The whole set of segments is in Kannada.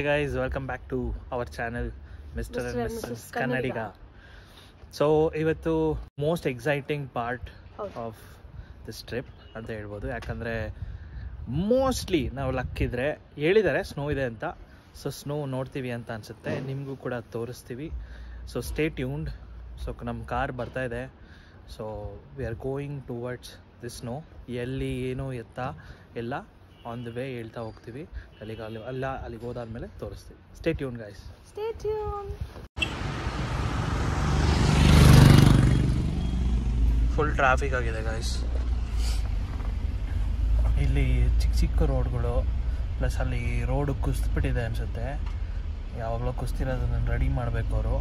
Hi guys, welcome back to our channel Mr. and Mrs. Kannadiga. So ಇವತ್ತು most exciting part of this trip ಅಂತ ಹೇಳ್ಬೋದು. ಯಾಕಂದರೆ ಮೋಸ್ಟ್ಲಿ ನಾವು ಲಕ್ಕಿದ್ರೆ ಹೇಳಿದ್ದಾರೆ ಸ್ನೋ ಇದೆ ಅಂತ. ಸೊ ಸ್ನೋ ನೋಡ್ತೀವಿ ಅಂತ ಅನಿಸುತ್ತೆ, ನಿಮಗೂ ಕೂಡ ತೋರಿಸ್ತೀವಿ. So stay tuned. ಸೊ ನಮ್ಮ ಕಾರ್ ಬರ್ತಾ ಇದೆ. So we are going towards this snow. ಎಲ್ಲಿ ಏನು ಎತ್ತ ಎಲ್ಲ ಆನ್ ದಿ ವೇ ಹೇಳ್ತಾ ಹೋಗ್ತೀವಿ. ಅಲ್ಲಿಗೆ ಹೋದಾದ್ಮೇಲೆ ತೋರಿಸ್ತೀವಿ. Stay tune guys, stay tune. Full traffic ಆಗಿದೆ ಗೈಸ್. ಇಲ್ಲಿ ಚಿಕ್ಕ ಚಿಕ್ಕ ರೋಡ್ಗಳು, ಪ್ಲಸ್ ಅಲ್ಲಿ ರೋಡು ಕುಸಿದ್ಬಿಟ್ಟಿದೆ ಅನಿಸುತ್ತೆ. ಯಾವಾಗಲೂ ಕುಸ್ತಿರೋದನ್ನು ರೆಡಿ ಮಾಡಬೇಕು ಅವರು.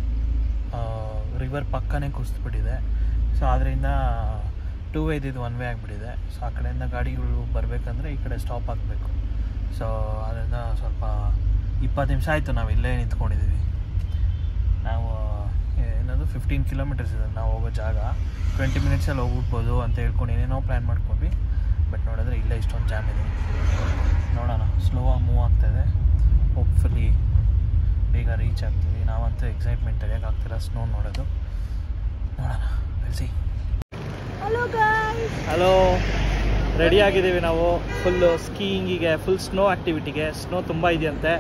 ರಿವರ್ ಪಕ್ಕನೇ ಕುಸಿದ್ಬಿಟ್ಟಿದೆ. ಸೊ ಅದರಿಂದ ಟೂ ವೇ ಇದ್ದಿದ್ದು ಒನ್ ವೇ ಆಗಿಬಿಟ್ಟಿದೆ. ಸೊ ಆ ಕಡೆಯಿಂದ ಗಾಡಿಗಳು ಬರಬೇಕಂದ್ರೆ ಈ ಕಡೆ ಸ್ಟಾಪ್ ಆಗಬೇಕು. ಸೊ ಅದರಿಂದ ಸ್ವಲ್ಪ 20 ನಿಮಿಷ ಆಯಿತು ನಾವು ಇಲ್ಲೇ ನಿಂತ್ಕೊಂಡಿದ್ದೀವಿ. ನಾವು ಏನದು 15 ಕಿಲೋಮೀಟರ್ಸ್ ಇದೆ ನಾವು ಹೋಗೋ ಜಾಗ. 20 ಮಿನಿಟ್ಸಲ್ಲಿ ಹೋಗ್ಬಿಡ್ಬೋದು ಅಂತ ಹೇಳ್ಕೊಂಡು ಏನೇನೋ ಪ್ಲ್ಯಾನ್ ಮಾಡ್ಕೊಂಡ್ವಿ. ಬಟ್ ನೋಡಿದ್ರೆ ಇಲ್ಲೇ ಇಷ್ಟೊಂದು ಜಾಮ್ ಇದೆ. ನೋಡೋಣ, ಸ್ಲೋ ಆಗಿ ಮೂವ್ ಆಗ್ತಾಯಿದೆ. ಹೋಪ್ಫುಲಿ ಬೇಗ ರೀಚ್ ಆಗ್ತೀವಿ. ನಾವಂತೂ ಎಕ್ಸೈಟ್ಮೆಂಟ್ ಆಗ್ತಿಲ್ಲ ಸ್ನೋ ನೋಡೋದು. ನೋಡೋಣ, ಬೆಳೆಸಿ. Hello guys, hello. ರೆಡಿ ಆಗಿದ್ದೀವಿ ನಾವು ಫುಲ್ಲು ಸ್ಕೀಯಿಂಗಿಗೆ, ಫುಲ್ ಸ್ನೋ ಆ್ಯಕ್ಟಿವಿಟಿಗೆ. ಸ್ನೋ ತುಂಬ ಇದೆಯಂತೆ.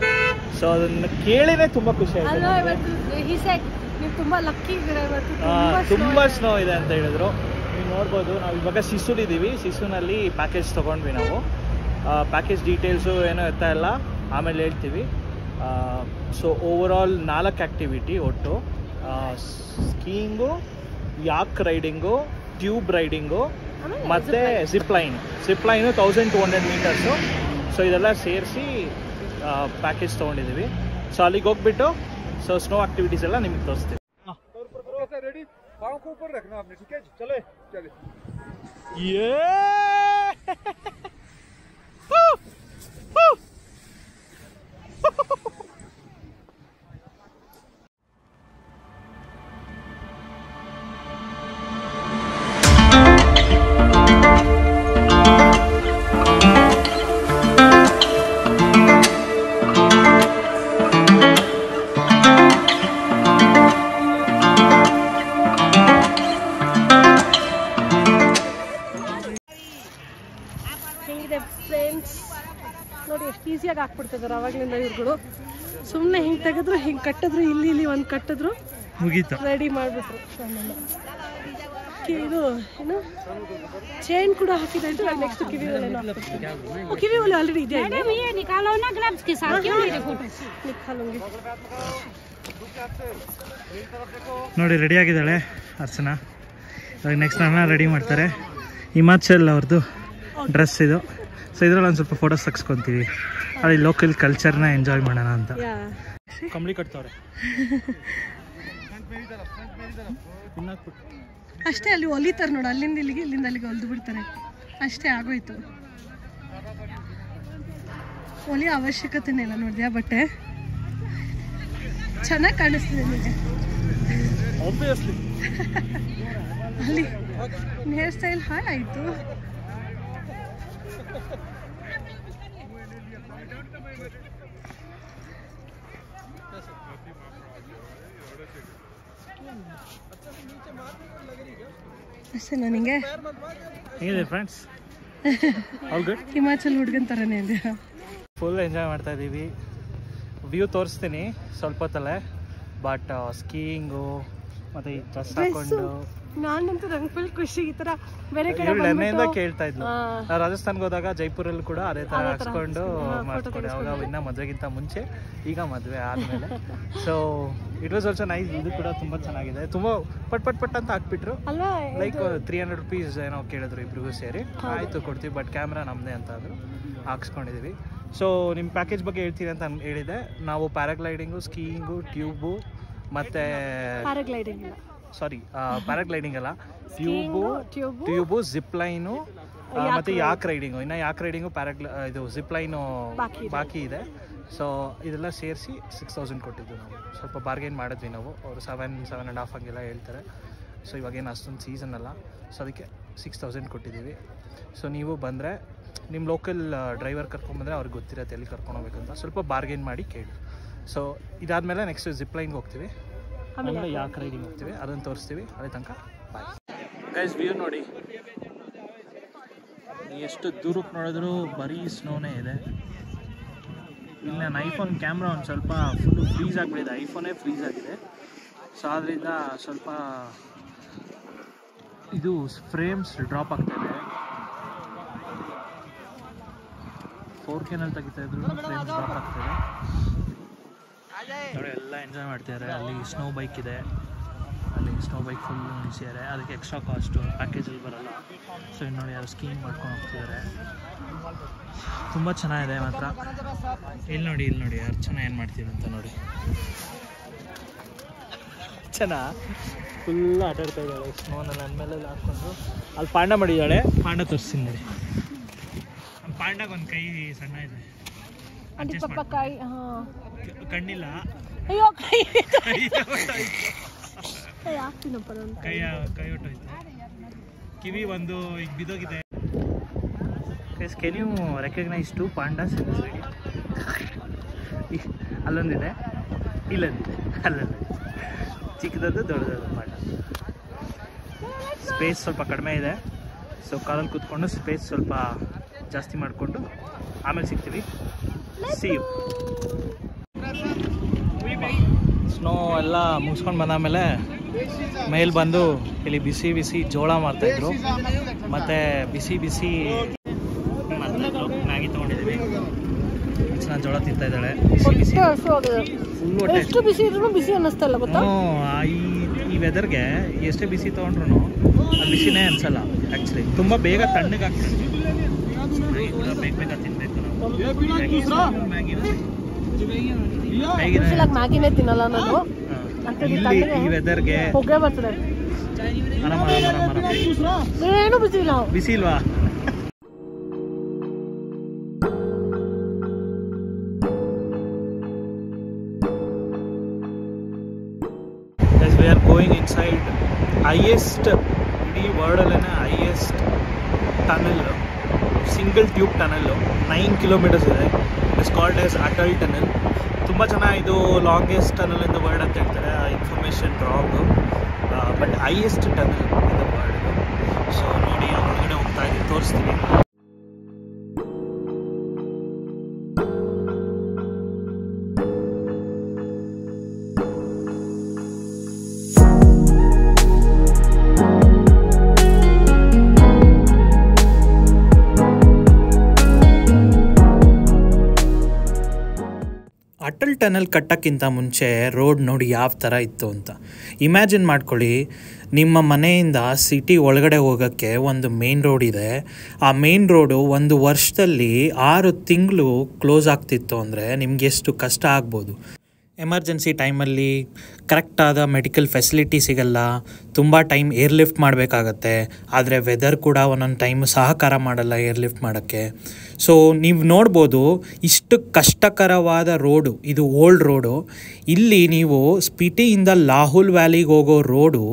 ಸೊ ಅದನ್ನು ಕೇಳಿನೇ ತುಂಬ ಖುಷಿ ಅಲ್ವಾ? ಆಯಿತು. ಇವತ್ತು he said ನೀವು ತುಂಬ ಲಕ್ಕಿ ಇದ್ದೀರಾ, ಇವತ್ತು ತುಂಬ ಸ್ನೋ ಇದೆ ಅಂತ ಹೇಳಿದ್ರು. ನೀವು ನೋಡ್ಬೋದು, ನಾವು ಇವಾಗ ಸಿಸುಲಿದ್ದೀವಿ. ಸಿಸುನಲ್ಲಿ ಪ್ಯಾಕೇಜ್ ತೊಗೊಂಡ್ವಿ ನಾವು. ಪ್ಯಾಕೇಜ್ ಡೀಟೇಲ್ಸು ಏನೋ ಇರ್ತಾ ಇಲ್ಲ, ಆಮೇಲೆ ಹೇಳ್ತೀವಿ. ಸೊ ಓವರಾಲ್ 4 ಆ್ಯಕ್ಟಿವಿಟಿ ಒಟ್ಟು: ಸ್ಕೀಯಿಂಗು, ಯಾಕ್ ರೈಡಿಂಗು, ಟ್ಯೂಬ್ ರೈಡಿಂಗು ಮತ್ತು ಜಿಪ್ಲೈನು 1200 ಮೀಟರ್ಸು. ಸೊ ಇದೆಲ್ಲ ಸೇರಿಸಿ ಪ್ಯಾಕೇಜ್ ತೊಗೊಂಡಿದ್ದೀವಿ. ಸೊ ಅಲ್ಲಿಗೆ ಹೋಗ್ಬಿಟ್ಟು ಸೊ ಸ್ನೋ ಆಕ್ಟಿವಿಟೀಸ್ ಎಲ್ಲ ನಿಮಗೆ ತೋರಿಸ್ತೀವಿ. ಫ್ರೆಂಡ್ಸ್ ನೋಡಿ ಎಷ್ಟು ಈಸಿಯಾಗಿ ಹಾಕ್ಬಿಡ್ತಿದ್ದಾರೆ ಅವಾಗಲಿಂದ ಇವ್ರುಗಳು. ಸುಮ್ಮನೆ ಹಿಂಗೆ ತೆಗೆದ್ರು, ಹಿಂಗೆ ಕಟ್ಟಿದ್ರು, ಇಲ್ಲಿ ಒಂದು ಕಟ್ಟಿದ್ರು, ಮುಗೀತು, ರೆಡಿ ಮಾಡಿಬಿಟ್ರು. ಇದು ಏನು ಚೈನ್ ಕೂಡ ಹಾಕಿದೆ. ನೆಕ್ಸ್ಟ್ ಕಿವಿ ಒಲೆ ಆಲ್ರೆಡಿ ಇದೆ. ನೋಡಿ ರೆಡಿ ಆಗಿದ್ದಾಳೆ ಅರ್ಚನಾ. ಇವಾಗ ನೆಕ್ಸ್ಟ್ ನನ್ನ ರೆಡಿ ಮಾಡ್ತಾರೆ. ಹಿಮಾಚಲ್ ಅವ್ರದ್ದು ಡ್ರೆಸ್ ಇದು. ಸೊ ಇದ್ರಲ್ಲಿ ಒಂದು ಸ್ವಲ್ಪ ಫೋಟೋಸ್ ತೆಗೆಸ್ಕೊತೀವಿ. ಅಲ್ಲಿ ಲೋಕಲ್ ಕಲ್ಚರ್ನ ಎಂಜಾಯ್ ಮಾಡೋಣ ಅಂತ. ಕಂಬಳಿ ಕಟ್ತವ್ರೆ ಅಷ್ಟೇ. ಅಲ್ಲಿ ಹೊಲಿತಾರೆ ನೋಡು, ಅಲ್ಲಿಂದ ಇಲ್ಲಿಗೆ, ಇಲ್ಲಿಂದ ಅಲ್ಲಿಗೆ ಹೊಲಿದು ಬಿಡ್ತಾರೆ ಅಷ್ಟೇ, ಆಗೋಯ್ತು. ಹೊಲಿಯೋ ಅವಶ್ಯಕತೆನೇ ಇಲ್ಲ. ನೋಡಿದ್ಯಾ ಬಟ್ಟೆ ಚೆನ್ನಾಗಿ ಕಾಣಿಸ್ತಿದೆ ನಿಮಗೆ. ಅಲ್ಲಿ ಹೇರ್ ಸ್ಟೈಲ್ ಹಾಳಾಯಿತು. ಅಷ್ಟೇ ನನಗೆ ಹೇಗಿದೆ ಫ್ರೆಂಡ್ಸ್? All good. ಹಿಮಾಚಲ್ ಹುಡುಗನ್ ಥರನೇ ಇದೆ. ಫುಲ್ ಎಂಜಾಯ್ ಮಾಡ್ತಾ ಇದ್ದೀವಿ. ವ್ಯೂ ತೋರಿಸ್ತೀನಿ ಸ್ವಲ್ಪ ಹೊತ್ತಲ್ಲೇ. ಬಟ್ ಸ್ಕೀಯಿಂಗು ಮತ್ತು ಈ ಡ್ರೆಸ್ ಹಾಕೊಂಡು ನಾನಂತೂ ನಂಗೆ ಫುಲ್ ಖುಷಿ. ಈ ಥರ ಬೇರೆ ಕಡೆ ನೆನ್ನೆಯಿಂದ ಕೇಳ್ತಾ ಇದ್ಲು. ನಾವು ರಾಜಸ್ಥಾನ್ಗೆ ಹೋದಾಗ ಜೈಪುರಲ್ಲಿ ಕೂಡ ಅದೇ ಥರ ಹಾಕ್ಸ್ಕೊಂಡು ಮಾಡಿಸ್ಕೊಂಡು, ಅವಾಗ ಇನ್ನೂ ಮದುವೆಗಿಂತ ಮುಂಚೆ, ಈಗ ಮದುವೆ ಆದಮೇಲೆ. So it was also nice. ಇದು ಕೂಡ ತುಂಬ ಚೆನ್ನಾಗಿದೆ. ತುಂಬ ಪಟ್ ಅಂತ ಹಾಕ್ಬಿಟ್ರು. ಲೈಕ್ 300 ರೂಪೀಸ್ ಏನೋ ಕೇಳಿದ್ರು ಇಬ್ರಿಗೂ ಸೇರಿ. ಆಯಿತು ಕೊಡ್ತೀವಿ, ಬಟ್ ಕ್ಯಾಮ್ರಾ ನಮ್ಮದೇ ಅಂತ ಅಂದರು. ಹಾಕ್ಸ್ಕೊಂಡಿದ್ದೀವಿ. ಸೊ ನಿಮ್ಮ ಪ್ಯಾಕೇಜ್ ಬಗ್ಗೆ ಹೇಳ್ತೀವಿ ಅಂತ ಹೇಳಿದೆ. ನಾವು ಪ್ಯಾರಾಗ್ಲೈಡಿಂಗು, ಸ್ಕೀಯಿಂಗು, ಟ್ಯೂಬು ಮತ್ತು ಪ್ಯಾರಾಗ್ಲೈಡಿಂಗ್ ಅಲ್ಲ, ಟ್ಯೂಬು, ಜಿಪ್ಲೈನು ಮತ್ತು ಯಾಕ್ ರೈಡಿಂಗು. ಇನ್ನು ಯಾಕ್ ರೈಡಿಂಗು, ಇದು ಜಿಪ್ಲೈನು ಬಾಕಿ ಇದೆ. ಸೊ ಇದೆಲ್ಲ ಸೇರಿಸಿ 6000 ಕೊಟ್ಟಿದ್ದು ನಾವು. ಸ್ವಲ್ಪ ಬಾರ್ಗೇನ್ ಮಾಡಿದ್ವಿ ನಾವು. ಅವರು 7.5 ಹಂಗೆಲ್ಲ ಹೇಳ್ತಾರೆ. ಸೊ ಇವಾಗೇನು ಅಷ್ಟೊಂದು ಸೀಸನ್ ಅಲ್ಲ, ಸೊ ಅದಕ್ಕೆ 6000 ಕೊಟ್ಟಿದ್ದೀವಿ. ಸೊ ನೀವು ಬಂದರೆ ನಿಮ್ಮ ಲೋಕಲ್ ಡ್ರೈವರ್ ಕರ್ಕೊಂಬಂದರೆ ಅವ್ರಿಗೆ ಗೊತ್ತಿರುತ್ತೆ ಎಲ್ಲಿ ಕರ್ಕೊಂಡು ಹೋಗ್ಬೇಕಂತ. ಸ್ವಲ್ಪ ಬಾರ್ಗೇನ್ ಮಾಡಿ ಕೇಳಿ. ಸೊ ಇದಾದಮೇಲೆ ನೆಕ್ಸ್ಟ್ ಜಿಪ್ಲೈನ್ಗೆ ಹೋಗ್ತೀವಿ, ಆಮೇಲೆ ಯಾಕೆ ರೈಡಿಂಗ್ ಹೋಗ್ತೀವಿ, ಅದನ್ನು ತೋರಿಸ್ತೀವಿ. ಅಲ್ಲಿ ತನಕ ಬಾಯ್ ಗೈಸ್. ವ್ಯೂ ನೋಡಿ, ಎಷ್ಟು ದೂರಕ್ಕೆ ನೋಡಿದ್ರು ಬರೀ ಸ್ನೋನೇ ಇದೆ. ಇಲ್ಲಿ ನನ್ನ ಐಫೋನ್ ಕ್ಯಾಮ್ರಾ ಒಂದು ಸ್ವಲ್ಪ ಫುಲ್ಲು ಫ್ರೀಸ್ ಆಗಿಬಿಟ್ಟಿದೆ, ಐಫೋನೇ ಫ್ರೀಸ್ ಆಗಿದೆ. ಸೊ ಆದ್ದರಿಂದ ಸ್ವಲ್ಪ ಇದು ಫ್ರೇಮ್ಸ್ ಡ್ರಾಪ್ ಆಗ್ತಾಯಿದೆ. 4Kನಲ್ಲಿ ತೆಗಿತಾ ಇದ್ರು ಫ್ರೇಮ್ಸ್ ಡ್ರಾಪ್ ಆಗ್ತಾಯಿದೆ ನೋಡಿ. ಎಲ್ಲ ಎಂಜಾಯ್ ಮಾಡ್ತಿದ್ದಾರೆ. ಅಲ್ಲಿ ಸ್ನೋ ಬೈಕ್ ಇದೆ, ಅಲ್ಲಿ ಸ್ನೋ ಬೈಕ್ ಫುಲ್ ನಿಲ್ಸಿದ್ದಾರೆ, ಅದಕ್ಕೆ ಎಕ್ಸ್ಟ್ರಾ ಕಾಸ್ಟು, ಪ್ಯಾಕೇಜಲ್ಲಿ ಬರೋಲ್ಲ. ಸೊ ಇನ್ನು ನೋಡಿ ಯಾರು ಸ್ಕೀಮ್ ಮಾಡ್ಕೊಂಡು ಹೋಗ್ತಿದ್ದಾರೆ. ತುಂಬ ಚೆನ್ನಾಗಿದೆ ಮಾತ್ರ. ಇಲ್ಲಿ ನೋಡಿ ಯಾರು ಚೆನ್ನಾಗಿ ಏನು ಮಾಡ್ತೀವಿ ಅಂತ ನೋಡಿ. ಫುಲ್ ಆಟಾಡ್ತಾ ಇದ್ದಾಳೆ ಸ್ನೋನಲ್ಲಿ, ನನ್ನ ಮೇಲೆ ಹಾಕ್ಕೊಂಡು. ಅಲ್ಲಿ ಪಾಂಡ ಮಾಡಿದ್ದಾಳೆ, ಪಾಂಡ ತೋರಿಸ್ತೀನಿ ನೋಡಿ. ಪಾಂಡಾಗ ಒಂದು ಕೈ ಸಣ್ಣ ಇದೆ, ಕಣ್ಣಿಲ್ಲ, ಕೈ ಹೊಟ್ಟೋಯ್ತು. ಕಿವಿ ಒಂದು ಈಗ ಬಿದ್ದೋಗಿದೆ. Can you recognise two pandas in this video? ಅಲ್ಲೊಂದಿದೆ, ಇಲ್ಲೊಂದಿದೆ, ಅಲ್ಲೊಂದು ಚಿಕ್ಕದದ್ದು ದೊಡ್ಡದದ್ದು ಪಾಂಡ. ಸ್ಪೇಸ್ ಸ್ವಲ್ಪ ಕಡಿಮೆ ಇದೆ, ಸೊ ಕಾರಲ್ಲಿ ಕೂತ್ಕೊಂಡು ಸ್ಪೇಸ್ ಸ್ವಲ್ಪ ಜಾಸ್ತಿ ಮಾಡಿಕೊಂಡು ಆಮೇಲೆ ಸಿಗ್ತೀವಿ. C you. ಸ್ನೋ ಎಲ್ಲ ಮುಗಿಸ್ಕೊಂಡು ಬಂದಾದಮೇಲೆ ಮೇಲೆ ಬಂದು ಇಲ್ಲಿ ಬಿಸಿ ಬಿಸಿ ಜೋಳ ಮಾಡ್ತಾಯಿದ್ರು, ಮತ್ತು ಬಿಸಿ ಬಿಸಿ ಮಾಡ್ತಾಯಿದ್ರು. ಮ್ಯಾಗಿ ತೊಗೊಂಡಿದ್ದೀವಿ, ಚೆನ್ನಾಗಿ ಜೋಳ ತಿಂತಾ ಇದ್ದಾಳೆ. ಬಿಸಿ ಬಿಸಿ ಫುಲ್ ಹೊಟ್ಟೆ ಬಿಸಿ ಅನ್ನಿಸ್ತಲ್ಲ ಗೊತ್ತಾ. ಈ ವೆದರ್ಗೆ ಎಷ್ಟೇ ಬಿಸಿ ತೊಗೊಂಡ್ರು ಅದು ಬಿಸಿನೇ ಅನ್ಸಲ್ಲ. ಆ್ಯಕ್ಚುಲಿ ತುಂಬ ಬೇಗ ತಣ್ಣಗಾಗ್ತದೆ, ಬೇಗ ಬೇಗ ತಿನ್ನಬೇಕು ನಾವು. ಮ್ಯಾಗಿನೇ ತಿನ್ನಲ್ಲ ನಾನು, ಈ ವೆದರ್ಗೆ ಹೊಗೆ ಬರ್ತದೆ. ಏನು ಬಿಸಿ ಇಲ್ವಾ? We are going inside highest ಇಡೀ ವರ್ಲ್ಡಲ್ಲೇ highest tunnel, single tube tunnel, 9 kilometres ಇದೆ. It's called as Atal tunnel. ತುಂಬ ಜನ ಇದು longest tunnel in the world ಅಂತ ಹೇಳ್ತಾರೆ, ಆ information wrong. But highest tunnel in the world. So ನೋಡಿ, ಹೊರಗಡೆ ಹೋಗ್ತಾ ಇದ್ದೀವಿ, ತೋರಿಸ್ತೀನಿ. ಅಟಲ್ ಟನಲ್ ಕಟ್ಟೋಕ್ಕಿಂತ ಮುಂಚೆ ರೋಡ್ ನೋಡಿ ಯಾವ ಥರ ಇತ್ತು ಅಂತ ಇಮ್ಯಾಜಿನ್ ಮಾಡ್ಕೊಳ್ಳಿ. ನಿಮ್ಮ ಮನೆಯಿಂದ ಸಿಟಿ ಒಳಗಡೆ ಹೋಗೋಕ್ಕೆ ಒಂದು ಮೇನ್ ರೋಡ್ ಇದೆ. ಆ ಮೇನ್ ರೋಡು ಒಂದು ವರ್ಷದಲ್ಲಿ 6 ತಿಂಗಳು ಕ್ಲೋಸ್ ಆಗ್ತಿತ್ತು ಅಂದರೆ ನಿಮ್ಗೆ ಎಷ್ಟು ಕಷ್ಟ ಆಗ್ಬೋದು. ಎಮರ್ಜೆನ್ಸಿ ಟೈಮಲ್ಲಿ ಕರೆಕ್ಟಾದ ಮೆಡಿಕಲ್ ಫೆಸಿಲಿಟಿ ಸಿಗಲ್ಲ, ತುಂಬ ಟೈಮ್ ಏರ್ ಲಿಫ್ಟ್ ಮಾಡಬೇಕಾಗತ್ತೆ. ಆದರೆ ವೆದರ್ ಕೂಡ ಒಂದೊಂದು ಟೈಮ್ ಸಹಕಾರ ಮಾಡಲ್ಲ ಏರ್ ಲಿಫ್ಟ್ ಮಾಡೋಕ್ಕೆ. ಸೊ ನೀವು ನೋಡ್ಬೋದು, ಇಷ್ಟು ಕಷ್ಟಕರವಾದ ರೋಡು, ಇದು ಓಲ್ಡ್ ರೋಡು. ಇಲ್ಲಿ ನೀವು ಸ್ಪಿಟಿಯಿಂದ ಲಾಹುಲ್ ವ್ಯಾಲಿಗೆ ಹೋಗೋ ರೋಡು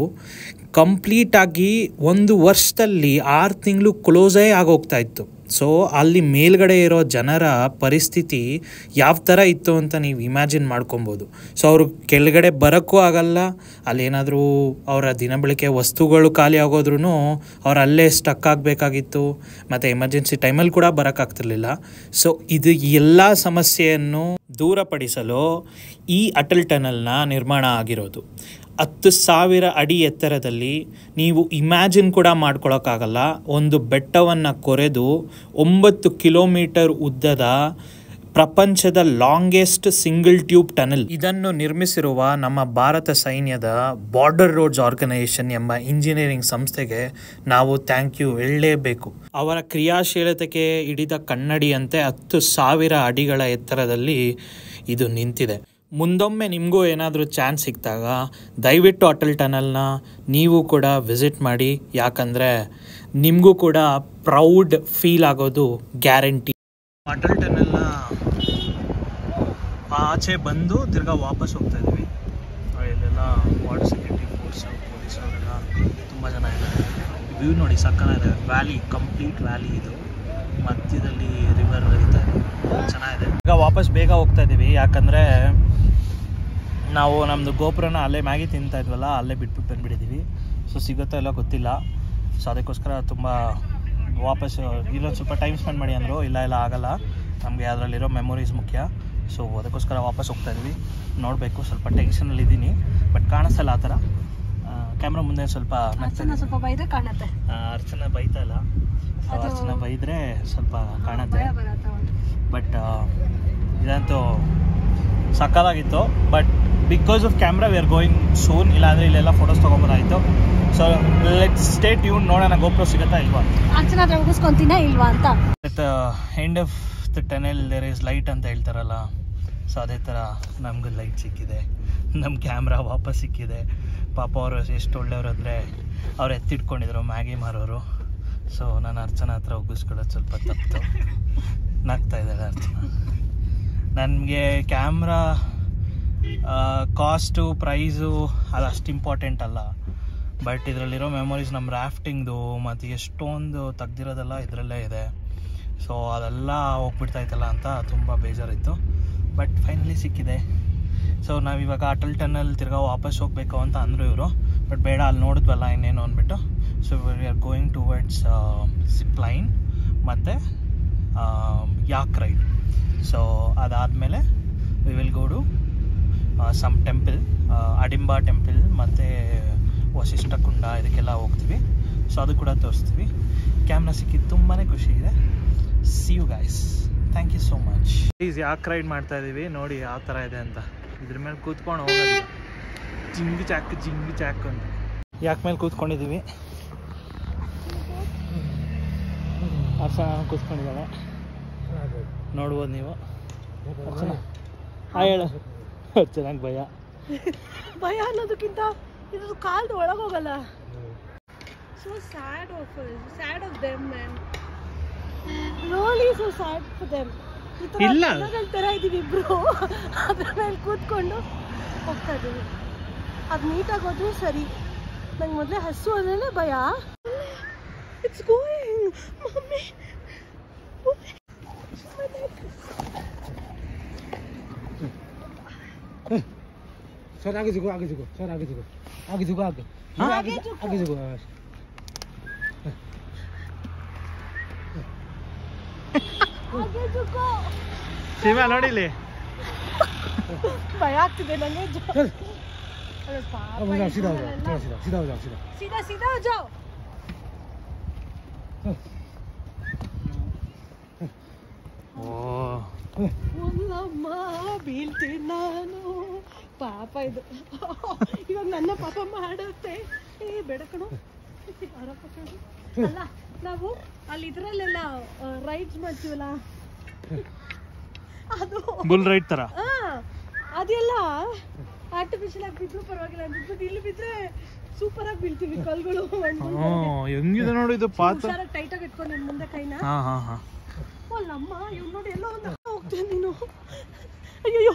ಕಂಪ್ಲೀಟಾಗಿ ಒಂದು ವರ್ಷದಲ್ಲಿ 6 ತಿಂಗಳು ಕ್ಲೋಸೇ ಆಗೋಗ್ತಾ ಇತ್ತು. ಸೊ ಅಲ್ಲಿ ಮೇಲ್ಗಡೆ ಇರೋ ಜನರ ಪರಿಸ್ಥಿತಿ ಯಾವ ಥರ ಇತ್ತು ಅಂತ ನೀವು ಇಮ್ಯಾಜಿನ್ ಮಾಡ್ಕೊಬೋದು. ಸೊ ಅವರು ಕೆಳಗಡೆ ಬರೋಕ್ಕೂ ಆಗಲ್ಲ, ಅಲ್ಲೇನಾದರೂ ಅವರ ದಿನಬಳಕೆ ವಸ್ತುಗಳು ಖಾಲಿ ಆಗೋದ್ರೂ ಅವ್ರು ಅಲ್ಲೇ ಸ್ಟಕ್ ಆಗಬೇಕಾಗಿತ್ತು, ಮತ್ತು ಎಮರ್ಜೆನ್ಸಿ ಟೈಮಲ್ಲಿ ಕೂಡ ಬರೋಕ್ಕಾಗ್ತಿರ್ಲಿಲ್ಲ. ಸೊ ಇದು ಎಲ್ಲ ಸಮಸ್ಯೆಯನ್ನು ದೂರಪಡಿಸಲು ಈ ಅಟಲ್ ಟನಲ್ನ ನಿರ್ಮಾಣ ಆಗಿರೋದು. 10,000 ಅಡಿ ಎತ್ತರದಲ್ಲಿ ನೀವು ಇಮ್ಯಾಜಿನ್ ಕೂಡ ಮಾಡ್ಕೊಳಕ್ಕಾಗಲ್ಲ. ಒಂದು ಬೆಟ್ಟವನ್ನು ಕೊರೆದು 9 ಕಿಲೋಮೀಟರ್ ಉದ್ದದ ಪ್ರಪಂಚದ ಲಾಂಗೆಸ್ಟ್ ಸಿಂಗಲ್ ಟ್ಯೂಬ್ ಟನಲ್ ಇದನ್ನು ನಿರ್ಮಿಸಿರುವ ನಮ್ಮ ಭಾರತ ಸೈನ್ಯದ ಬಾರ್ಡರ್ ರೋಡ್ಸ್ ಆರ್ಗನೈಸೇಷನ್ ಎಂಬ ಇಂಜಿನಿಯರಿಂಗ್ ಸಂಸ್ಥೆಗೆ ನಾವು ಥ್ಯಾಂಕ್ ಯು ಹೇಳಲೇಬೇಕು. ಅವರ ಕ್ರಿಯಾಶೀಲತೆಗೆ ಹಿಡಿದ ಕನ್ನಡಿಯಂತೆ 10,000 ಅಡಿಗಳ ಎತ್ತರದಲ್ಲಿ ಇದು ನಿಂತಿದೆ. ಮುಂದೊಮ್ಮೆ ನಿಮಗೂ ಏನಾದರೂ ಚಾನ್ಸ್ ಸಿಕ್ಕಿದಾಗ ದಯವಿಟ್ಟು ಅಟಲ್ ಟನಲ್ನ ನೀವು ಕೂಡ ವಿಸಿಟ್ ಮಾಡಿ, ಯಾಕಂದರೆ ನಿಮಗೂ ಕೂಡ ಪ್ರೌಡ್ ಫೀಲ್ ಆಗೋದು ಗ್ಯಾರಂಟಿ. ಅಟಲ್ ಟನಲ್ನ ಆಚೆ ಬಂದು ತಿರ್ಗಾ ವಾಪಸ್ ಹೋಗ್ತಾ ಇದ್ದೀವಿ. ಇಲ್ಲೆಲ್ಲ ಬಾರ್ಡರ್ ಸೆಕ್ಯೂರಿಟಿ ಫೋರ್ಸು, ಪೊಲೀಸವರೆಲ್ಲ ತುಂಬ ಜನ ಇದ್ದಾರೆ. ವ್ಯೂ ನೋಡಿ ಸಕ್ಕತ್ತಾಗಿದೆ, ವ್ಯಾಲಿ, ಕಂಪ್ಲೀಟ್ ವ್ಯಾಲಿ ಇದು, ಮಧ್ಯದಲ್ಲಿ ರಿವರ್ ಹರಿತಾ ಇದೆ, ಚೆನ್ನಾಗಿದೆ. ಈಗ ವಾಪಸ್ ಬೇಗ ಹೋಗ್ತಾ ಇದ್ದೀವಿ, ಯಾಕಂದರೆ ನಾವು ನಮ್ಮದು ಗೋಪುರನ ಅಲ್ಲೇ ಮ್ಯಾಗಿ ತಿಂತಾ ಇದ್ವಲ್ಲ ಅಲ್ಲೇ ಬಿಟ್ಬಿಟ್ಟು ಬಂದುಬಿಟ್ಟಿದ್ದೀವಿ. ಸೊ ಸಿಗುತ್ತೋ ಎಲ್ಲ ಗೊತ್ತಿಲ್ಲ. ಸೊ ಅದಕ್ಕೋಸ್ಕರ ತುಂಬ ವಾಪಸ್ ಇಲ್ಲೊಂದು ಸ್ವಲ್ಪ ಟೈಮ್ ಸ್ಪೆಂಡ್ ಮಾಡಿ ಅಂದರು. ಇಲ್ಲ ಆಗಲ್ಲ, ನಮಗೆ ಅದರಲ್ಲಿರೋ ಮೆಮೊರೀಸ್ ಮುಖ್ಯ. ಸೊ ಅದಕ್ಕೋಸ್ಕರ ವಾಪಸ್ ಹೋಗ್ತಾಯಿದ್ವಿ. ನೋಡಬೇಕು, ಸ್ವಲ್ಪ ಟೆನ್ಷನಲ್ಲಿದ್ದೀನಿ, ಬಟ್ ಕಾಣಿಸಲ್ಲ ಆ ಥರ. ಕ್ಯಾಮ್ರಾ ಮುಂದೆ ಸ್ವಲ್ಪ ಸ್ವಲ್ಪ ಬೈದ್ರೆ ಕಾಣುತ್ತೆ. ಅರ್ಚನಾ ಬೈತಾ ಇಲ್ಲ, ಅರ್ಚನಾ ಬೈದರೆ ಸ್ವಲ್ಪ ಕಾಣುತ್ತೆ. ಬಟ್ ಇದಂತೂ ಸಕ್ಕತ್ತಾಗಿತ್ತು. But because of camera we are going soon, ಇಲ್ಲಾಂದರೆ ಇಲ್ಲೆಲ್ಲ ಫೋಟೋಸ್ ತೊಗೊಂಬೋದಾಯಿತು. ಸೊ ಲೆಟ್ಸ್ ಸ್ಟೇ ಟ್ಯೂನ್, ನೋಡೋಣ ಗೋಪ್ರೋ ಸಿಗುತ್ತಾ ಇಲ್ವಾ, ಅರ್ಚನಾ ಹತ್ರ ಮುಗಿಸ್ಕೊಂತೀನ ಇಲ್ವಾ ಅಂತ. At end of the tunnel there is light ಅಂತ ಹೇಳ್ತಾರಲ್ಲ, ಸೊ ಅದೇ ಥರ ನಮಗೂ ಲೈಟ್ ಸಿಕ್ಕಿದೆ, ನಮ್ಮ ಕ್ಯಾಮ್ರಾ ವಾಪಸ್ ಸಿಕ್ಕಿದೆ. ಪಾಪ ಅವರು ಎಷ್ಟು ಒಳ್ಳೆಯವರು ಅಂದರೆ ಅವ್ರು ಎತ್ತಿಟ್ಕೊಂಡಿದ್ರು ಮ್ಯಾಗಿ ಮಾರೋರು. ಸೊ ನಾನು ಅರ್ಚನಾ ಹತ್ರ ಒಗ್ಗಿಸ್ಕೊಳ್ಳೋದು ಸ್ವಲ್ಪ ತಪ್ಪು. ನಗ್ತಾ ಇದ್ದಾರೆ ಅರ್ಚನಾ. ನನಗೆ ಕ್ಯಾಮ್ರಾ ಕಾಸ್ಟು ಪ್ರೈಸು ಅದು ಅಷ್ಟು ಇಂಪಾರ್ಟೆಂಟ್ ಅಲ್ಲ, ಬಟ್ ಇದರಲ್ಲಿರೋ ಮೆಮೊರೀಸ್ ನಮ್ಮ ರಾಫ್ಟಿಂಗ್ದು ಮತ್ತು ಎಷ್ಟೊಂದು ತೆಗ್ದಿರೋದೆಲ್ಲ ಇದರಲ್ಲೇ ಇದೆ. ಸೊ ಅದೆಲ್ಲ ಹೋಗ್ಬಿಡ್ತಾಯ್ತಲ್ಲ ಅಂತ ತುಂಬ ಬೇಜಾರಿತ್ತು. ಬಟ್ ಫೈನಲಿ ಸಿಕ್ಕಿದೆ. ಸೊ ನಾವಿವಾಗ ಅಟಲ್ ಟನಲ್ ತಿರ್ಗಾ ವಾಪಸ್ ಹೋಗಬೇಕು ಅಂತ ಅಂದರು ಇವರು. ಬಟ್ ಬೇಡ, ಅಲ್ಲಿ ನೋಡಿದ್ವಲ್ಲ ಇನ್ನೇನು ಅಂದ್ಬಿಟ್ಟು. So we are going towards zip line ಮತ್ತು ಯಾಕ್ ರೈಡ್. ಸೊ ಅದಾದಮೇಲೆ we will go to some temple, Hadimba temple ಮತ್ತು ವಶಿಷ್ಠ ಕುಂಡ, ಇದಕ್ಕೆಲ್ಲ ಹೋಗ್ತೀವಿ. ಸೊ ಅದು ಕೂಡ ತೋರಿಸ್ತೀವಿ. ಕ್ಯಾಮ್ರಾ ಸಿಕ್ಕಿದ್ದು ತುಂಬಾ ಖುಷಿ ಇದೆ. See you guys, thank you so much. Please ಯಾಕೆ ರೈಡ್ ಮಾಡ್ತಾ ಇದ್ದೀವಿ ನೋಡಿ ಯಾವ ಥರ ಇದೆ ಅಂತ. ಇದ್ರ ಮೇಲೆ ಕೂತ್ಕೊಂಡು ಹೋಗೋದು ಜಿಂಗಿ ಚಾಕ್ ಅಂತ. ಯಾಕೆ ಮೇಲೆ ಕೂತ್ಕೊಂಡಿದ್ದೀವಿ, ಅರ್ಚನಾ ಕೂತ್ಕೊಂಡಿದ್ದಾಳೆ, ನೋಡ್ಬೋದು ನೀವು. ಅರ್ಚನಾ ಹೇಳು. ಚೆನ್ನಾಗಿ ಭಯ ಅನ್ನೋದಕ್ಕಿಂತ ಇದು ಕಾಲ್ದು ಒಳಗೋಗಲ್ಲ. So sad of them man, really so sad for them. ಇಲ್ಲ ಥರ ಇದ್ದೀವಿ ಇಬ್ರು, ಅದ್ರ ಮೇಲೆ ಕೂತ್ಕೊಂಡು ಹೋಗ್ತಾ ಇದ್ದೀವಿ. ಅದು ನೀಟಾಗಿ ಹೋದ್ರೆ ಸರಿ. ನಂಗೆ ಮೊದಲೇ ಹಸು ಅದರಲ್ಲೇ ಭಯ. It's going mummy. सर आगे झुको सर आगे झुको आगे झुको ಸೀಮಾ ನೋಡಿಲಿ, ಭಯ ಆಗ್ತಿದೆ ನನಗೆ. सीधा हो जाओ, सीधा हो जाओ, सीधा हो जाओ. ಒಂದಮ್ಮ ಬೀಳ್ತೀನಿ ನಾನು, ಪಾಪ ಇದು. ಇವಾಗ ನನ್ನ ಪಾಪ ಮಾಡುತ್ತೆ. ಬೆಳಕಣು ಅಲ್ಲ, ನಾವು ಅಲ್ಲಿ ಇದ್ರಲ್ಲೆಲ್ಲ ರೈಡ್ಸ್ ಮಾಡ್ತೀವಲ್ಲ, ಅದು ಬುಲ್ ರೈಡ್ ತರ ಅದೆಲ್ಲ ಆರ್ಟಿಫಿಷಿಯಲ್ ಆಗಿ ಬಿದ್ರು ಪರವಾಗಿಲ್ಲ ಅಂತ. ಇಲ್ಲಿ ಬಿದ್ರೆ ಸೂಪರ್ ಆಗಿ ಬೀಳ್ತೀವಿ, ಕಲ್ಗಳು ಹೆಂಗಿದೆ ನೋಡಿ ಇದು ಪಾತ್ರ. ಟೈಟ್ ಆಗಿ ಇಟ್ಕೊಂಡು ನಿನ್ ಮುಂದೆ ಕೈನ. ಅಲ್ಲಮ್ಮ ಇವ್ ನೋಡಿ ಎಲ್ಲೋ ಒಂದು ಹೋಗ್ತೇನೆ ನೀನು. ಅಯ್ಯೋ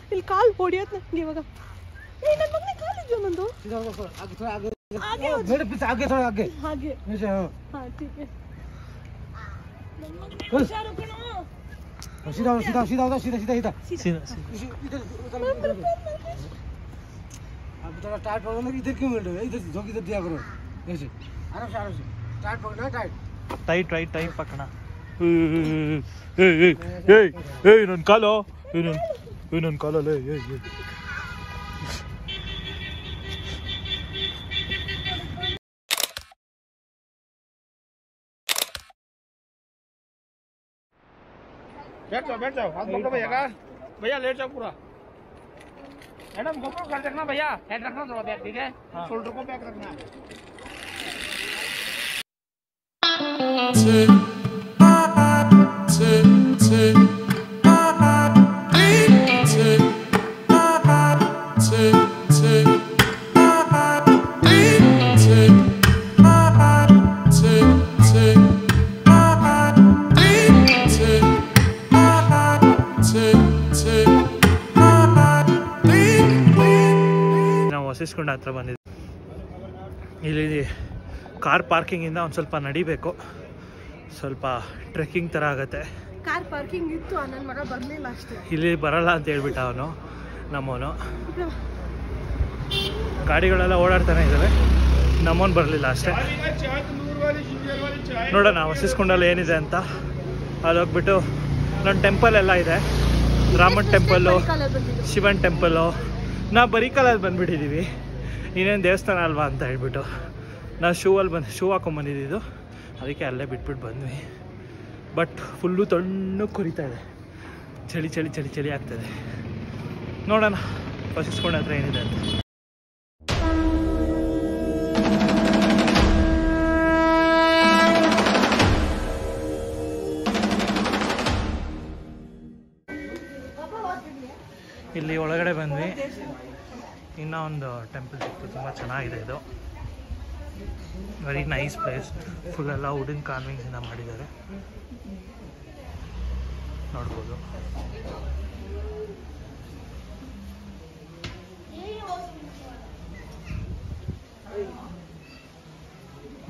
ಇಲ್ಲಿ ಕಾಲ್ ಹೊಡಿಯತ್ ನಂಗೆ ಇವಾಗ. ನನ್ನ ಮಗನೇ ಕಾಲಿದ್ಯೋ ನಂದು. ಹಾಗೆ ಹಾ ठीक है. ಹುಷಾರು ಕಣೋ. सीधा इधर अब थोड़ा टाइट पकड़ना, इधर क्यों मिल रहे हो, इधर झोंक इधर दिया करो ऐसे, आराम से टाइट पकड़ना, टाइट पकड़ना. ನನ್ನ ಕಾಲು ನನ್ನ ಕಾಲಲ್ಲ. बैठ जाओ हाथ पकड़ो भैया लेट जाओ पूरा. मैडम गोप्रो कर रखना भैया, हेड रखना थोड़ा बैक, ठीक है. शोल्डर को बैक रखना. ವಸಿಷ್ಠ ಹತ್ರ ಬಂದಿದ್ದೆ. ಇಲ್ಲಿ ಕಾರ್ ಪಾರ್ಕಿಂಗಿಂದ ಒಂದು ಸ್ವಲ್ಪ ನಡಿಬೇಕು, ಸ್ವಲ್ಪ ಟ್ರೆಕ್ಕಿಂಗ್ ಥರ ಆಗುತ್ತೆ. ಕಾರ್ ಪಾರ್ಕಿಂಗ್ ಇತ್ತು, ನನ್ನ ಮಗ ಬರಲಿಲ್ಲ ಅಷ್ಟೇ. ಇಲ್ಲಿ ಬರಲ್ಲ ಅಂತ ಹೇಳ್ಬಿಟ್ಟ ಅವನು, ನಮ್ಮವನು. ಗಾಡಿಗಳೆಲ್ಲ ಓಡಾಡ್ತಾನೆ ಇದ್ದಾವೆ, ನಮ್ಮವನು ಬರಲಿಲ್ಲ ಅಷ್ಟೇ. ನೋಡೋಣ ವಸಿಸ್ಕೊಂಡಲ್ಲಿ ಏನಿದೆ ಅಂತ. ಅಲ್ಲಿ ಹೋಗ್ಬಿಟ್ಟು ನನ್ನ ಟೆಂಪಲ್ ಎಲ್ಲ ಇದೆ, ರಾಮನ್ ಟೆಂಪಲ್ಲು, ಶಿವನ್ ಟೆಂಪಲ್ಲು. ನಾವು ಬರೀ ಕಾಲಲ್ಲಿ ಬಂದುಬಿಟ್ಟಿದ್ದೀವಿ, ಇನ್ನೇನು ದೇವಸ್ಥಾನ ಅಲ್ವಾ ಅಂತ ಹೇಳ್ಬಿಟ್ಟು ನಾವು ಶೂ ಹಾಕೊಂಬಂದಿದ್ದು, ಅದಕ್ಕೆ ಅಲ್ಲೇ ಬಿಟ್ಬಿಟ್ಟು ಬಂದ್ವಿ. ಬಟ್ ಫುಲ್ಲು ತಣ್ಣಗೆ ಕುರಿತಾ ಇದೆ, ಚಳಿ ಚಳಿ ಚಳಿ ಚಳಿ ಆಗ್ತದೆ. ನೋಡೋಣ ವಸಿಸ್ಕೊಂಡ ಹತ್ರ ಏನಿದೆ ಅಂತ. ಇಲ್ಲಿ ಒಳಗಡೆ ಬಂದ್ವಿ, ಇನ್ನೂ ಒಂದು ಟೆಂಪಲ್ ಸಿಕ್ತು, ತುಂಬ ಚೆನ್ನಾಗಿದೆ ಇದು. ವೆರಿ ನೈಸ್ ಪ್ಲೇಸ್, ಫುಲ್ ಎಲ್ಲ ವುಡನ್ ಕಾರ್ವಿಂಗ್ಸಿಂದ ಮಾಡಿದ್ದಾರೆ, ನೋಡ್ಬೋದು.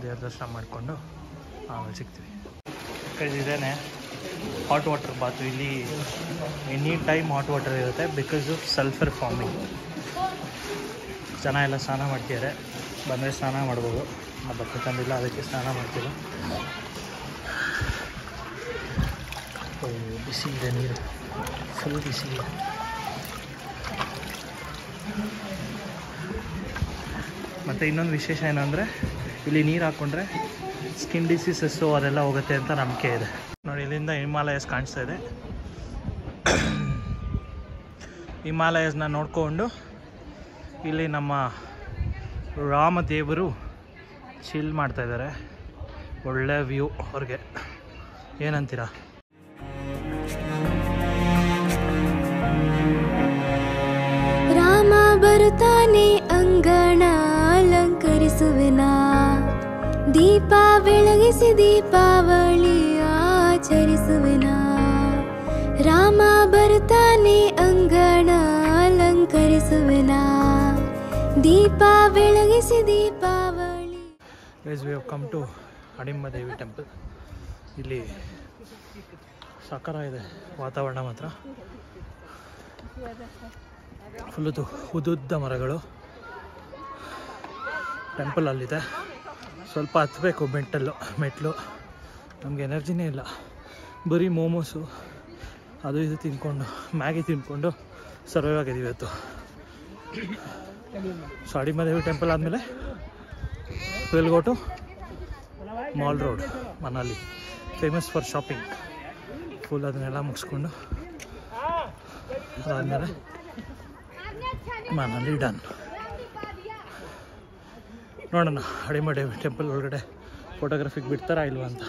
ದೇವ್ರ ದರ್ಶನ ಮಾಡಿಕೊಂಡು ಆಮೇಲೆ ಸಿಗ್ತೀವಿ. ಇದೇನೆ ಹಾಟ್ ವಾಟರ್ ಬಾತು. ಇಲ್ಲಿ ಎನಿ ಟೈಮ್ ಹಾಟ್ ವಾಟರ್ ಇರುತ್ತೆ ಬಿಕಾಸ್ ಆಫ್ ಸಲ್ಫರ್ ಫಾರ್ಮಿಂಗ್. ಜನ ಎಲ್ಲ ಸ್ನಾನ ಮಾಡ್ತಿದ್ದಾರೆ, ಬಂದರೆ ಸ್ನಾನ ಮಾಡ್ಬೋದು. ನಾವು ಬಟ್ಟೆ ತಂದಿಲ್ಲ, ಅದಕ್ಕೆ ಸ್ನಾನ ಮಾಡ್ತಿಲ್ಲ. ಬಿಸಿ ಇದೆ ನೀರು, ಫುಲ್ ಬಿಸಿ ಇದೆ. ಮತ್ತು ಇನ್ನೊಂದು ವಿಶೇಷ ಏನಂದರೆ ಇಲ್ಲಿ ನೀರು ಹಾಕ್ಕೊಂಡ್ರೆ ಸ್ಕಿನ್ ಡಿಸೀಸಸ್ಸು ಅದೆಲ್ಲ ಹೋಗುತ್ತೆ ಅಂತ ನಂಬಿಕೆ ಇದೆ. ನೋಡಿ, ಇಲ್ಲಿಂದ ಹಿಮಾಲಯಸ್ ಕಾಣಿಸ್ತಾ ಇದೆ. ಹಿಮಾಲಯಸ್ನ ನೋಡಿಕೊಂಡು ಇಲ್ಲಿ ನಮ್ಮ ರಾಮದೇವರು ಚಿಲ್ ಮಾಡ್ತಾಯಿದ್ದಾರೆ. ಒಳ್ಳೆ ವ್ಯೂ ಅವ್ರಿಗೆ, ಏನಂತೀರಾ? ರಾಮ ಬರುತ್ತಾನೆ ಅಂಗಣ ಅಲಂಕರಿಸುವೆನಾ, ದೀಪ ಬೆಳಗಿಸಿ ದೀಪಾವಳಿ ಆಚರಿಸುವೆನಾ. ರಾಮ ಬರುತ್ತಾನೆ ಅಂಗಣ ಅಲಂಕರಿಸುವೆನಾ, ದೀಪ ಬೆಳಗಿಸಿ Deepavali. Guys, we have come to Hadimba Devi temple. ಇಲ್ಲಿ ಸಕರ ಇದೆ ವಾತಾವರಣ ಮಾತ್ರ. ಫುಲ್ಲು ಉದ್ದುದ್ದ ಮರಗಳು. ಟೆಂಪಲ್ ಅಲ್ಲಿದೆ, ಸ್ವಲ್ಪ ಹತ್ತಬೇಕು ಮೆಟ್ಲು. ನಮಗೆ ಎನರ್ಜಿನೇ ಇಲ್ಲ, ಬರೀ ಮೋಮೋಸು ಅದು ಇದು ತಿನ್ಕೊಂಡು, ಮ್ಯಾಗಿ ತಿನ್ಕೊಂಡು ಸರ್ವೈವ್ ಆಗಿದ್ದೀವಿ ಇವತ್ತು. ಸೊ ಅಡಿಂಬದೇವಿ ಟೆಂಪಲ್ ಆದಮೇಲೆ will go to mall road, Manali, famous for shopping. Full ಅದನ್ನೆಲ್ಲ ಮುಗಿಸ್ಕೊಂಡು ಅದಾದಮೇಲೆ ಮನಾಲಿ ಡನ್. ನೋಡೋಣ ಅಡಿಂಬ ದೇವಿ ಟೆಂಪಲ್ ಒಳಗಡೆ ಫೋಟೋಗ್ರಫಿಗೆ ಬಿಡ್ತಾರಾ ಇಲ್ವಾ ಅಂತ.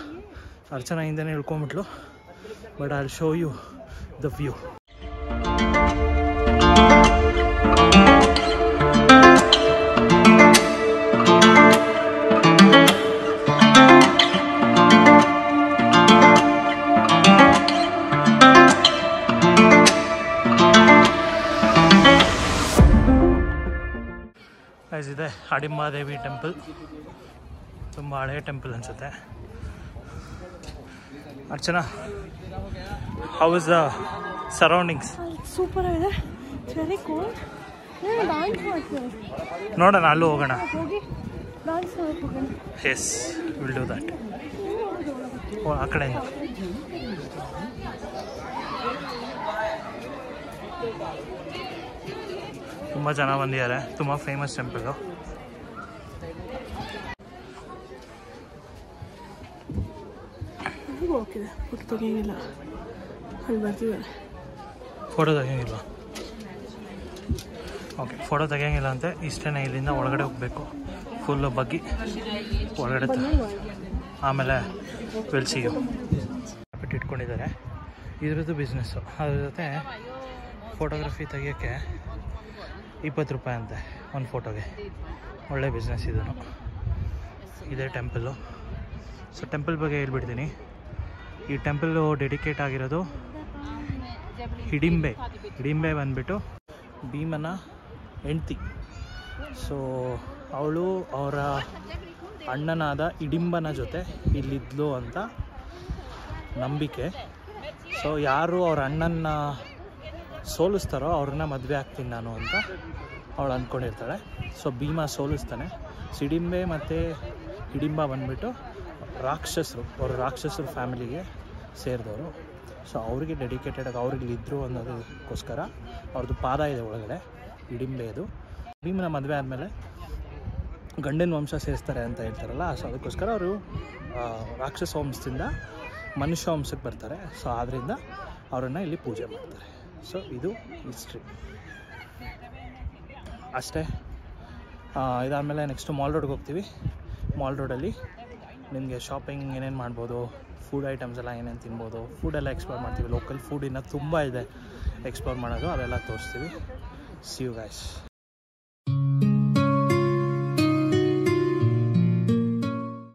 ಅರ್ಚನಾ ಹಿಂದೆನೇ ಹೇಳ್ಕೊಂಬಿಟ್ಲು, but I will show you the view. ಇದೆ ಅಡಿಂಬಾದೇವಿ ಟೆಂಪಲ್. ತುಂಬ ಹಳೆಯ ಟೆಂಪಲ್ ಅನಿಸುತ್ತೆ. Archana, how is the surroundings? Super ಆಗಿದೆ, ವೆರಿ ಕೂಲ್. ಡಾನ್ಸ್ ಮಾಡ್ತೀವಿ, ನೋಡೋಣ ಅಲ್ಲೂ ಹೋಗೋಣ. ಹೋಗಿ ಡಾನ್ಸ್ ಹೋಗೋಣ. Yes, will do that. ಆ ಕಡೆಯಿಂದ ತುಂಬ ಜನ ಬಂದಿದ್ದಾರೆ, ತುಂಬ ಫೇಮಸ್ ಟೆಂಪಲ್ಲು. ಹೋಗ್ತಿದೆ, ಫೋಟೋ ತೆಗಿಯಂಗಿಲ್ಲ, ಅಲ್ಲಿ ಬರ್ತಿದ್ದಾರೆ. ಫೋಟೋ ತೆಗಿಯಂಗಿಲ್ಲ? ಓಕೆ, ಫೋಟೋ ತೆಗಿಯಂಗಿಲ್ಲ ಅಂತೆ. ಇಷ್ಟೇ, ಇಲ್ಲಿಂದ ಒಳಗಡೆ ಹೋಗಬೇಕು, ಫುಲ್ಲು ಬಗ್ಗಿ ಒಳಗಡೆ ಆಮೇಲೆ ವಿಲ್ ಸಿ ಯು. ಬಿಟ್ಟು ಇಟ್ಕೊಂಡಿದ್ದಾರೆ. ಇದ್ರದ್ದು ಬಿಸ್ನೆಸ್ಸು. ಅದ್ರ ಜೊತೆ ಫೋಟೋಗ್ರಫಿ ತೆಗಿಯೋಕ್ಕೆ 20 ರೂಪಾಯಿ ಅಂತೆ ಒಂದು ಫೋಟೋಗೆ. ಒಳ್ಳೆ ಬಿಸ್ನೆಸ್ ಇದನ್ನು. ಇದೇ ಟೆಂಪಲ್ಲು. ಸೊ ಟೆಂಪಲ್ ಬಗ್ಗೆ ಹೇಳ್ಬಿಡ್ತೀನಿ. ಈ ಟೆಂಪಲ್ಲು ಡೆಡಿಕೇಟ್ ಆಗಿರೋದು ಹಿಡಿಂಬೆ ಬಂದುಬಿಟ್ಟು ಭೀಮನ ಹೆಂಡ್ತಿ. ಸೊ ಅವಳು ಅವರ ಅಣ್ಣನಾದ ಹಿಡಿಂಬನ ಜೊತೆ ಇಲ್ಲಿದ್ಲು ಅಂತ ನಂಬಿಕೆ. ಸೊ ಯಾರು ಅವ್ರ ಅಣ್ಣನ ಸೋಲಿಸ್ತಾರೋ ಅವ್ರನ್ನ ಮದುವೆ ಆಗ್ತೀನಿ ನಾನು ಅಂತ ಅವಳು ಅಂದ್ಕೊಂಡಿರ್ತಾಳೆ. ಸೊ ಭೀಮ ಸೋಲಿಸ್ತಾನೆ. ಸಿಡಿಂಬೆ ಮತ್ತು ಹಿಡಿಂಬ ಬಂದುಬಿಟ್ಟು ರಾಕ್ಷಸರು, ಅವ್ರ ರಾಕ್ಷಸರ ಫ್ಯಾಮಿಲಿಗೆ ಸೇರಿದವರು. ಸೊ ಅವ್ರಿಗೆ ಡೆಡಿಕೇಟೆಡಾಗಿ ಅವ್ರಿಗೆ ಇದ್ದರು ಅನ್ನೋದಕ್ಕೋಸ್ಕರ ಅವ್ರದ್ದು ಪಾದ ಇದೆ ಒಳಗಡೆ ಹಿಡಿಂಬೆದು. ಭೀಮನ ಮದುವೆ ಆದಮೇಲೆ ಗಂಡನ ವಂಶ ಸೇರಿಸ್ತಾರೆ ಅಂತ ಹೇಳ್ತಾರಲ್ಲ, ಸೊ ಅದಕ್ಕೋಸ್ಕರ ಅವರು ರಾಕ್ಷಸ ವಂಶದಿಂದ ಮನುಷ್ಯ ವಂಶಕ್ಕೆ ಬರ್ತಾರೆ. ಸೊ ಆದ್ದರಿಂದ ಅವರನ್ನು ಇಲ್ಲಿ ಪೂಜೆ ಮಾಡ್ತಾರೆ. ಸೊ ಇದು ಹಿಸ್ಟ್ರಿ ಅಷ್ಟೇ. ಇದಾದಮೇಲೆ ನೆಕ್ಸ್ಟು ಮಾಲ್ ರೋಡ್ಗೆ ಹೋಗ್ತೀವಿ. ಮಾಲ್ ರೋಡಲ್ಲಿ ನಿಮಗೆ ಶಾಪಿಂಗ್ ಏನೇನು ಮಾಡ್ಬೋದು, ಫುಡ್ ಐಟಮ್ಸ್ ಎಲ್ಲ ಏನೇನು ತಿನ್ಬೋದು, ಫುಡೆಲ್ಲ ಎಕ್ಸ್ಪ್ಲೋರ್ ಮಾಡ್ತೀವಿ. ಲೋಕಲ್ ಫುಡ್ ಇನ್ನೂ ತುಂಬ ಇದೆ ಎಕ್ಸ್ಪ್ಲೋರ್ ಮಾಡೋದು, ಅದೆಲ್ಲ ತೋರಿಸ್ತೀವಿ. See you guys.